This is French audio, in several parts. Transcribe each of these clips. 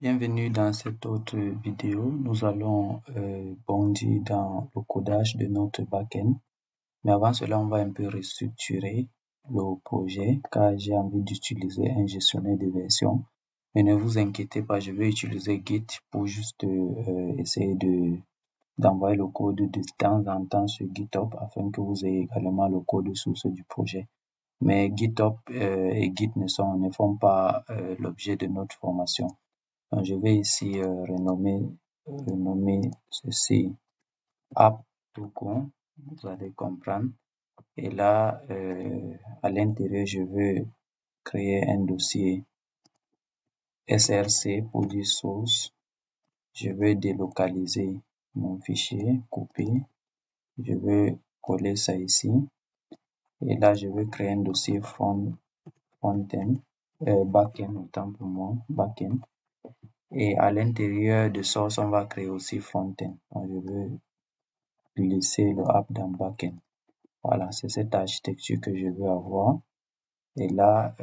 Bienvenue dans cette autre vidéo. Nous allons bondir dans le codage de notre backend. Mais avant cela, on va un peu restructurer le projet car j'ai envie d'utiliser un gestionnaire de version. Mais ne vous inquiétez pas, je vais utiliser Git pour juste essayer d'envoyer le code de temps en temps sur GitHub afin que vous ayez également le code source du projet. Mais GitHub et Git ne font pas l'objet de notre formation. Donc, je vais ici renommer ceci app tout court, vous allez comprendre. Et là, à l'intérieur, je veux créer un dossier src pour dire source. Je vais délocaliser mon fichier, copier. Je vais coller ça ici. Et là, je vais créer un dossier front-end, back-end autant pour moi, back-end. Et à l'intérieur de source, on va créer aussi front-end. Donc, je vais glisser le app dans back-end. Voilà, c'est cette architecture que je veux avoir. Et là,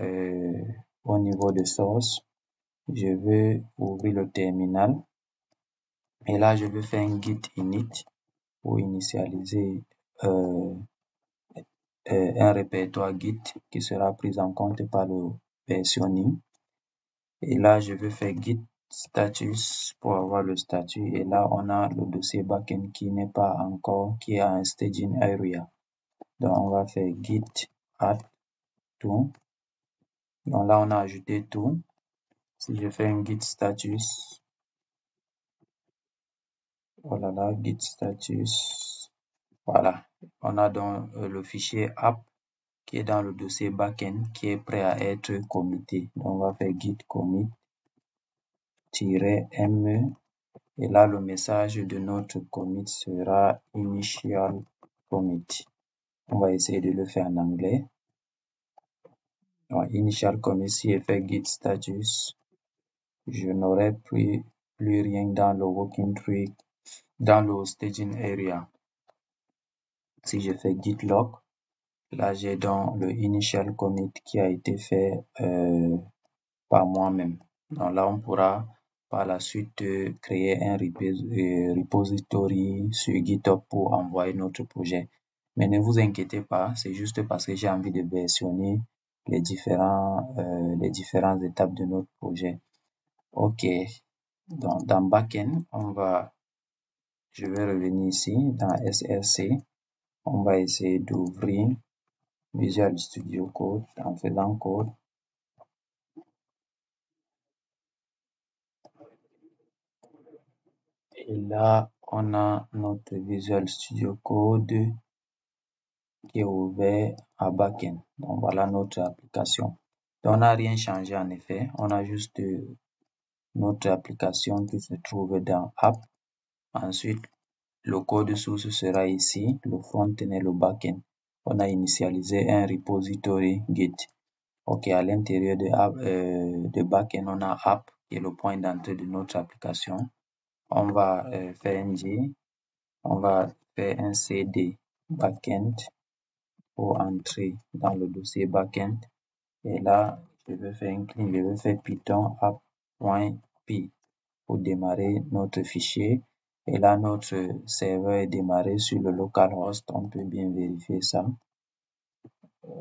au niveau de source, je vais ouvrir le terminal. Et là, je vais faire un git init pour initialiser un répertoire Git qui sera pris en compte par le versionning. Et là, je vais faire git status pour avoir le statut. Et là, on a le dossier backend qui n'est pas encore, qui est en staging area. Donc, on va faire git add tout. Donc là, on a ajouté tout. Si je fais un git status, voilà là, git status, voilà. On a donc le fichier app qui est dans le dossier backend qui est prêt à être commité. Donc, on va faire git commit -me. Et là, le message de notre commit sera initial commit. On va essayer de le faire en anglais. Donc, initial commit, si je fais git status, je n'aurai plus rien dans le working tree, dans le staging area. Si je fais git log, là, j'ai donc le initial commit qui a été fait par moi-même. Donc là, on pourra par la suite créer un repository sur GitHub pour envoyer notre projet. Mais ne vous inquiétez pas, c'est juste parce que j'ai envie de versionner les différentes étapes de notre projet. Ok, donc dans backend, je vais revenir ici dans src. On va essayer d'ouvrir Visual Studio Code en faisant code. Et là, on a notre Visual Studio Code qui est ouvert à backend. Donc, voilà notre application. Donc, on n'a rien changé en effet. On a juste notre application qui se trouve dans App. Ensuite, le code source sera ici, le front-end et le backend. On a initialisé un repository Git. Ok, à l'intérieur de backend, on a App qui est le point d'entrée de notre application. On va faire un G, on va faire un CD backend pour entrer dans le dossier backend. Et là, je vais faire un clean, je vais faire python app.py pour démarrer notre fichier. Et là, notre serveur est démarré sur le localhost. On peut bien vérifier ça.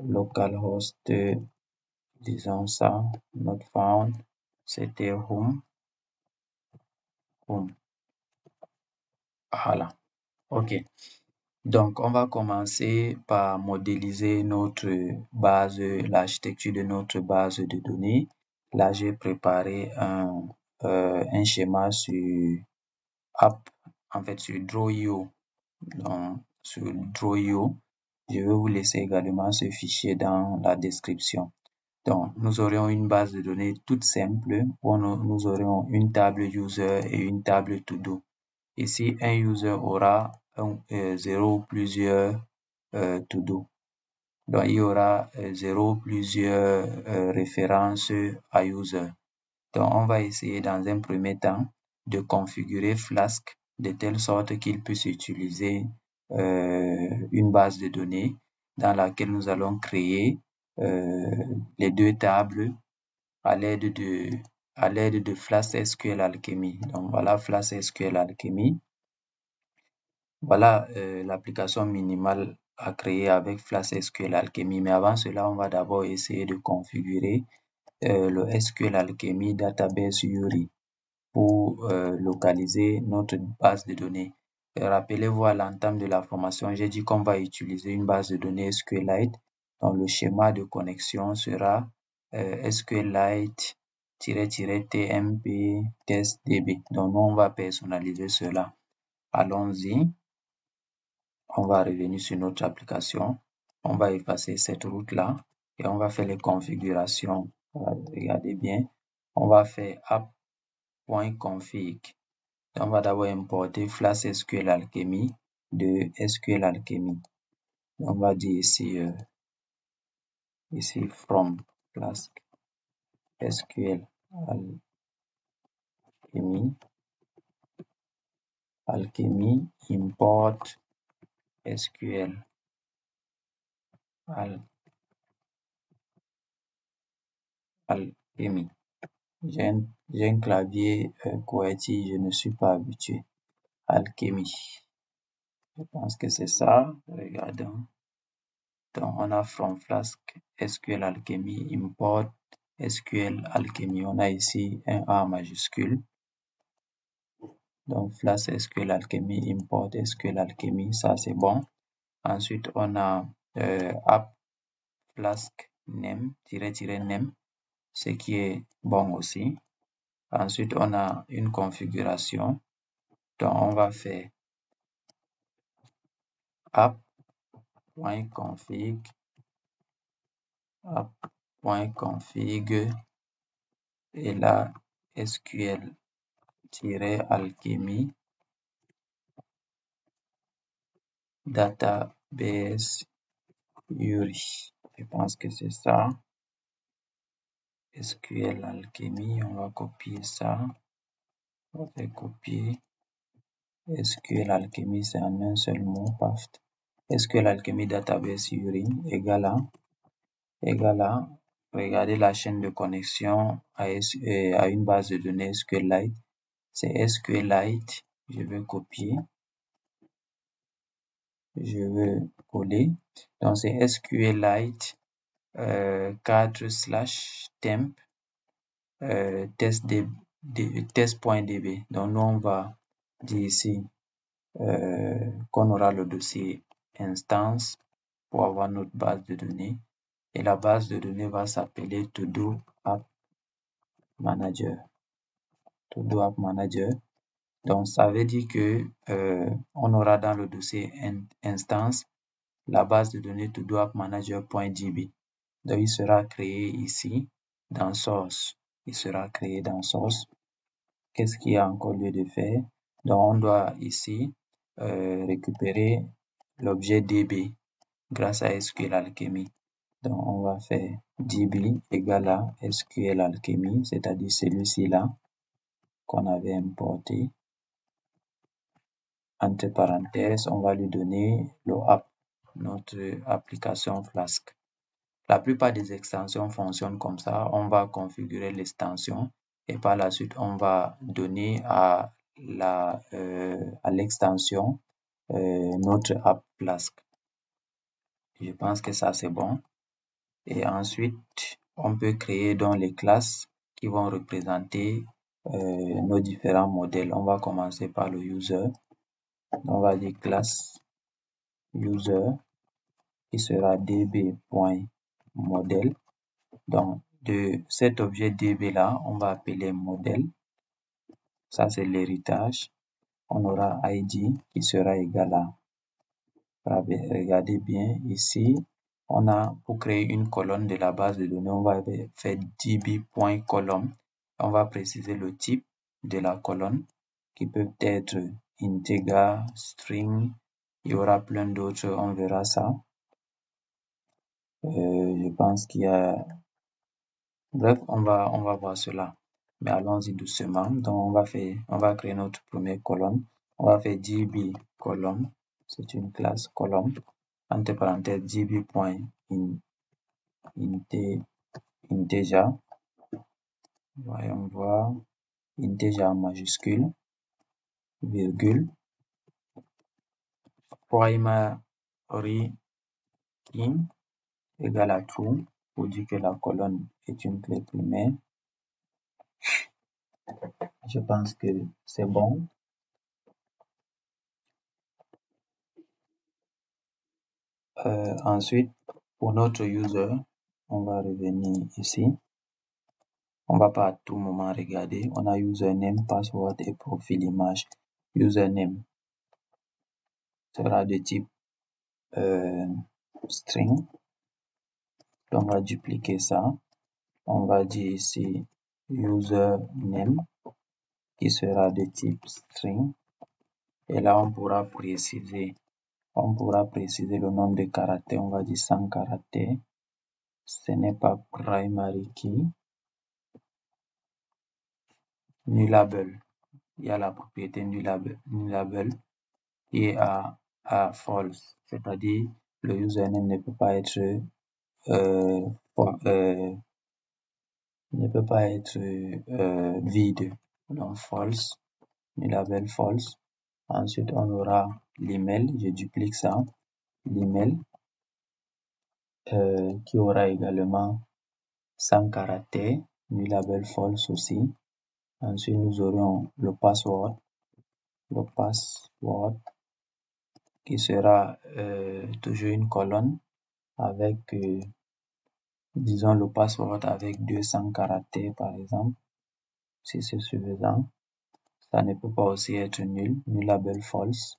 Localhost, disons ça, not found, c'était home. Voilà. Ok. Donc, on va commencer par modéliser notre base, l'architecture de notre base de données. Là, j'ai préparé un schéma sur app, en fait sur Draw.io. Donc, sur Draw.io, je vais vous laisser également ce fichier dans la description. Donc, nous aurons une base de données toute simple où nous aurons une table user et une table to do. Ici, un user aura 0 ou plusieurs to do. Donc, il y aura 0 ou plusieurs références à user. Donc, on va essayer dans un premier temps de configurer Flask de telle sorte qu'il puisse utiliser une base de données dans laquelle nous allons créer les deux tables à l'aide à l'aide de Flask SQL Alchemy. Donc voilà Flask SQL Alchemy. Voilà l'application minimale à créer avec Flask SQL Alchemy. Mais avant cela, on va d'abord essayer de configurer le SQL Alchemy Database URI pour localiser notre base de données. Rappelez-vous, à l'entame de la formation, j'ai dit qu'on va utiliser une base de données SQLite. Donc le schéma de connexion sera SQLite-TMP testDB. Donc nous, on va personnaliser cela. Allons-y. On va revenir sur notre application. On va effacer cette route-là et on va faire les configurations. Regardez bien. On va faire app.config. On va d'abord importer Flask SQL Alchemy de SQL Alchemy. On va dire ici from Flask SQL Alchemy import SQL Alchemy. J'ai un clavier QWERTY, je ne suis pas habitué. Alchemy. Je pense que c'est ça. Regardons. Donc, on a from Flask SQL Alchemy import SQL Alchemy. On a ici un A majuscule. Donc, Flask SQL Alchemy import SQL Alchemy. Ça, c'est bon. Ensuite, on a app Flask name, -name, ce qui est bon aussi. Ensuite, on a une configuration. Donc, on va faire app.config et là SQL-alchemy database URI. Je pense que c'est ça. SQL Alchemy, on va copier ça. On va faire copier. SQL Alchemy, c'est en un seul mot. Paf. SQL Alchemy database URI égale à. Regardez la chaîne de connexion à une base de données SQLite. C'est SQLite. Je vais copier. Je vais coller. Donc, c'est SQLite 4/temp test.db. Donc, nous, on va dire ici qu'on aura le dossier instance pour avoir notre base de données. Et la base de données va s'appeler To-Do App Manager. To-Do App Manager. Donc, ça veut dire que on aura dans le dossier instance la base de données To-Do App Manager.db. Donc, il sera créé ici dans Source. Il sera créé dans Source. Qu'est-ce qu'il y a encore lieu de faire? Donc, on doit ici récupérer l'objet DB grâce à SQL Alchemy. Donc, on va faire DB égale à SQL Alchemy, c'est-à-dire celui-ci là qu'on avait importé. Entre parenthèses, on va lui donner le app, notre application Flask. La plupart des extensions fonctionnent comme ça. On va configurer l'extension et par la suite, on va donner à l'extension notre app Flask. Je pense que ça, c'est bon. Et ensuite, on peut créer donc les classes qui vont représenter nos différents modèles. On va commencer par le user. On va dire classe user qui sera db.model. Donc, de cet objet DB là, on va appeler modèle. Ça, c'est l'héritage. On aura ID qui sera égal à, regardez bien ici, on a, pour créer une colonne de la base de données, on va faire db.column. On va préciser le type de la colonne qui peut être integer, string, il y aura plein d'autres, on verra ça. Je pense qu'il y a, bref, on va voir cela. Mais allons-y doucement. Donc, on va créer notre première colonne. On va faire db column. C'est une classe column. Entre parenthèses, db.integer. Voyons voir. Integer en majuscule, virgule. Primary key égale à true pour dire que la colonne est une clé primaire. Je pense que c'est bon. Ensuite, pour notre user, on va revenir ici. On va pas à tout moment regarder. On a username, password et profil image. Username sera de type string. On va dupliquer ça. On va dire ici username qui sera de type string. Et là, on pourra préciser le nombre de caractères. On va dire 100 caractères. Ce n'est pas primary key. Nullable. Il y a la propriété nullable qui est à false. C'est-à-dire, le username ne peut pas être vide. Donc, false. Nullable false. Ensuite, on aura l'email. Je duplique ça. L'email qui aura également 100 caractères. Nullable false aussi. Ensuite, nous aurons le password. Le password qui sera toujours une colonne avec, disons, le password avec 200 caractères par exemple. Si c'est suffisant. Ça ne peut pas aussi être nul. Nullable false.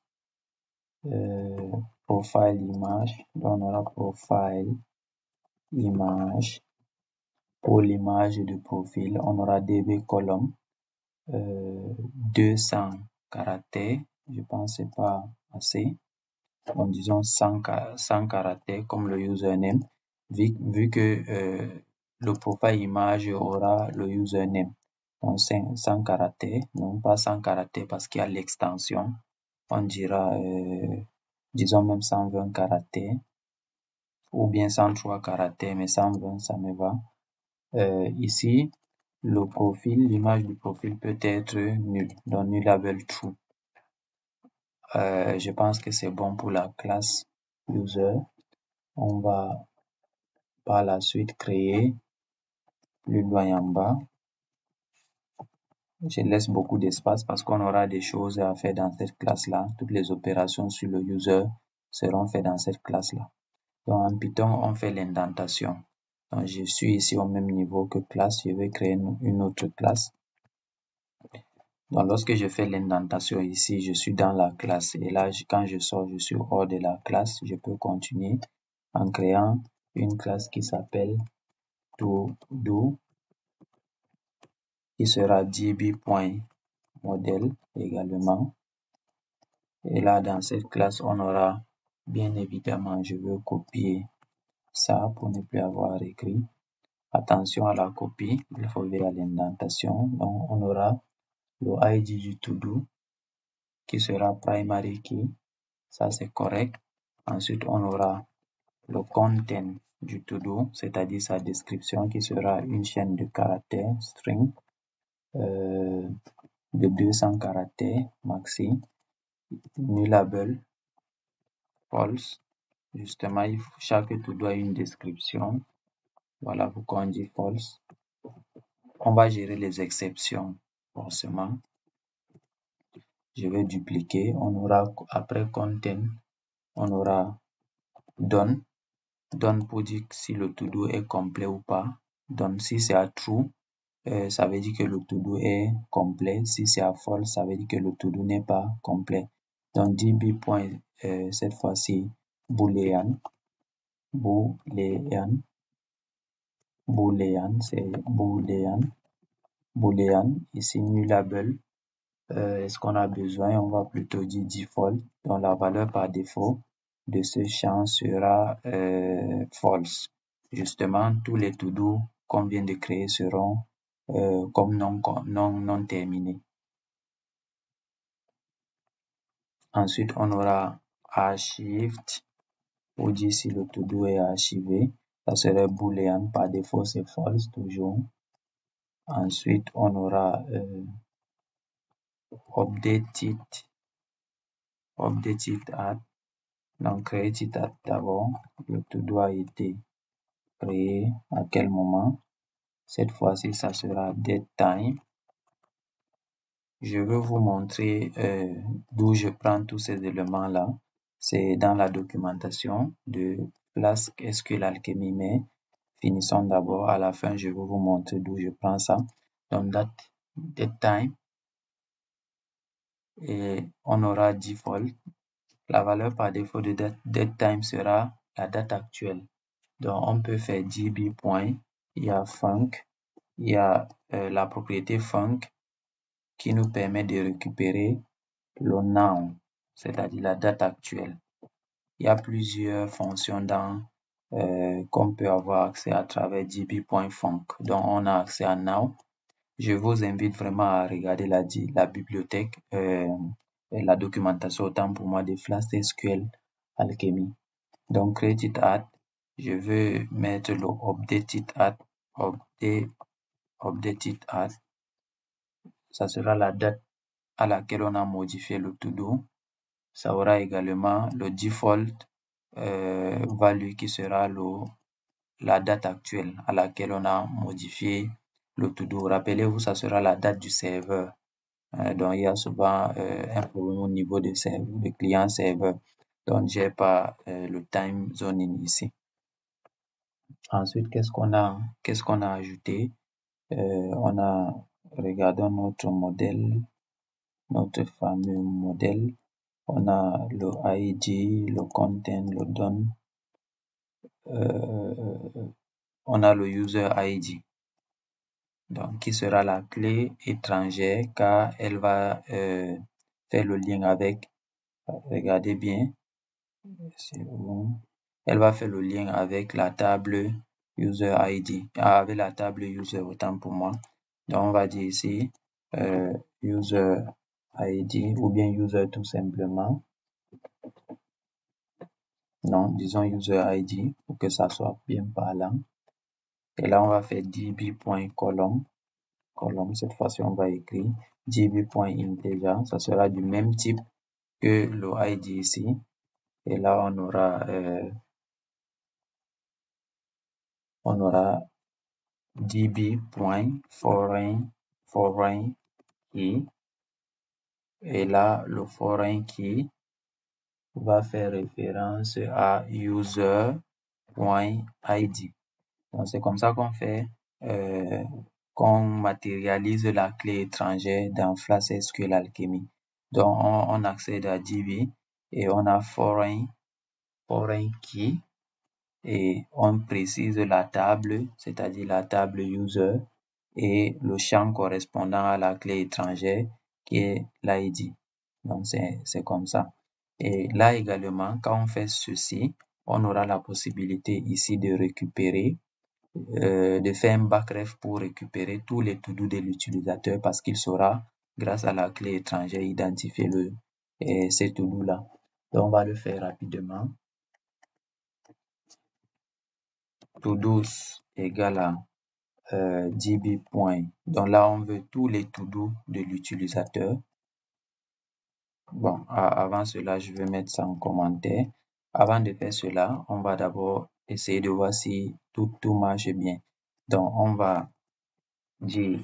Profile image. Donc, on aura profile image. Pour l'image de profil, on aura db column 200 caractères. Je pense que c'est pas assez. En disant 100 caractères comme le username, vu que le profil image aura le username. Donc 100 caractères, non pas 100 caractères parce qu'il y a l'extension. On dira, disons même 120 caractères ou bien 103 caractères, mais 120 ça me va. Ici, le profil, l'image du profil peut être nul, donc nullable true. Je pense que c'est bon pour la classe user. On va par la suite créer le doigt en bas. Je laisse beaucoup d'espace parce qu'on aura des choses à faire dans cette classe-là. Toutes les opérations sur le user seront faites dans cette classe-là. Donc en Python, on fait l'indentation. Donc je suis ici au même niveau que classe. Je vais créer une autre classe. Donc lorsque je fais l'indentation ici, je suis dans la classe. Et là, quand je sors, je suis hors de la classe. Je peux continuer en créant une classe qui s'appelle todo qui sera db.model également. Et là, dans cette classe, on aura bien évidemment, je veux copier ça pour ne plus avoir écrit. Attention à la copie, il faut vers l'indentation. Donc, on aura le ID du todo qui sera primary key. Ça, c'est correct. Ensuite, on aura le content du todo, c'est-à-dire sa description qui sera une chaîne de caractères string de 200 caractères maxi. Nullable false. Justement, chaque todo a une description. Voilà pourquoi on dit false. On va gérer les exceptions, forcément. Je vais dupliquer. On aura, après content, on aura done. Done pour dire si le todo est complet ou pas. Done si c'est à true, ça veut dire que le todo est complet. Si c'est à false, ça veut dire que le todo n'est pas complet. Donc db. Cette fois-ci boolean. Boolean, c'est boolean. Ici nullable. Est-ce qu'on a besoin? On va plutôt dire default. Donc la valeur par défaut de ce champ sera false. Justement, tous les to-do qu'on vient de créer seront comme non terminés. Ensuite, on aura archived pour dire si le to-do est archivé. Ça serait boolean. Par défaut, c'est false toujours. Ensuite, on aura update it at. Donc, create it at d'abord. Le to-do a été créé à quel moment? Cette fois-ci, ça sera date time. Je veux vous montrer d'où je prends tous ces éléments-là. C'est dans la documentation de Flask SQL Alchemy, mais finissons d'abord. À la fin, je vais vous montrer d'où je prends ça. Donc, date time. Et on aura default. La valeur par défaut de date time sera la date actuelle. Donc, on peut faire db. Il y a func. Il y a la propriété func qui nous permet de récupérer le now, c'est-à-dire la date actuelle. Il y a plusieurs fonctions qu'on peut avoir accès à travers db.func. Donc, on a accès à now. Je vous invite vraiment à regarder la bibliothèque et la documentation, autant pour moi, de Flask SQL Alchemy. Donc, create it at, je veux mettre le update it at, update it at. Ça sera la date à laquelle on a modifié le to-do. Ça aura également le default value qui sera la date actuelle à laquelle on a modifié le to-do. Rappelez-vous, ça sera la date du serveur. Donc, il y a souvent un problème au niveau de client-serveur. Donc, j'ai pas le time zoning ici. Ensuite, qu'est-ce qu'on a ajouté? Regardons notre modèle, notre fameux modèle. On a le ID, le content, le done. On a le user ID. Donc, qui sera la clé étrangère car elle va faire le lien avec, regardez bien, c'est bon. Elle va faire le lien avec la table user ID, avec la table user, autant pour moi. Donc, on va dire ici user ID ou bien user tout simplement. Non, disons user ID pour que ça soit bien parlant. Et là, on va faire db.column. Column, cette fois-ci, on va écrire db.integer. Ça sera du même type que le ID ici. Et là, on aura db.foreign key. Et là, le foreign key va faire référence à user.id. Donc, c'est comme ça qu'on matérialise la clé étrangère dans Flask SQL Alchemy. Donc, on accède à DB et on a foreign key et on précise la table, c'est-à-dire la table user et le champ correspondant à la clé étrangère qui est l'ID. Donc, c'est comme ça. Et là également, quand on fait ceci, on aura la possibilité ici de récupérer, de faire un backref pour récupérer tous les to-do de l'utilisateur parce qu'il saura, grâce à la clé étrangère, identifier ces to-do là. Donc, on va le faire rapidement. To-dos égale à db. Donc là, on veut tous les to-do de l'utilisateur. Bon, avant cela, je vais mettre ça en commentaire. Avant de faire cela, on va d'abord essayer de voir si tout marche bien. Donc, on va dire